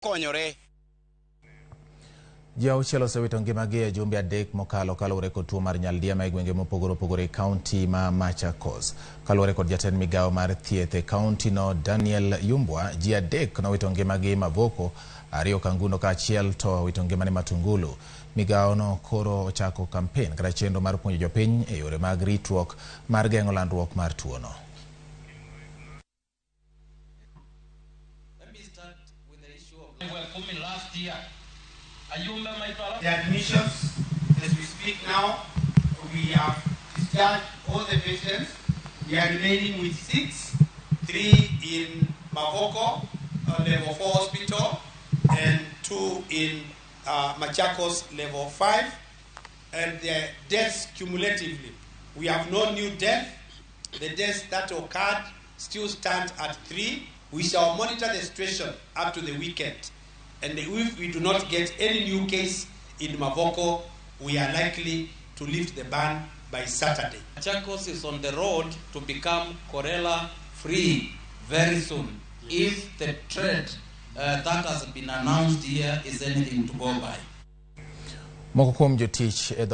konyore. Ji auchiel osewito ngimagi e jumbe adek mokalo kaluwore kod tuo mar nyaldiema e gwenge mopogore opogore e kaunti ma Machakos. Kaluwore kod jatend migawo mar thieth e kaunti no Daniel Yumbwa, ji adek nowito ngimagi Mavoko, ariyo Kangundo kaachiel to wito ngimane Matungulu. Migawo no koro ochako kampen kata chenro mar puonjo jopiny e yore mag ritruok mar geng'o landruok mar tuo no. Last year, the admissions, as we speak now, we have discharged all the patients. We are remaining with 6, 3 in Mavoko, level 4 hospital, and 2 in Machakos, level 5. And the deaths cumulatively, we have no new death. The deaths that occurred still stand at 3. We shall monitor the situation up to the weekend. And if we do not get any new case in Mavoko, we are likely to lift the ban by Saturday. Machakos is on the road to become cholera free very soon, if the threat that has been announced here is anything to go by. Moko kuom jotich e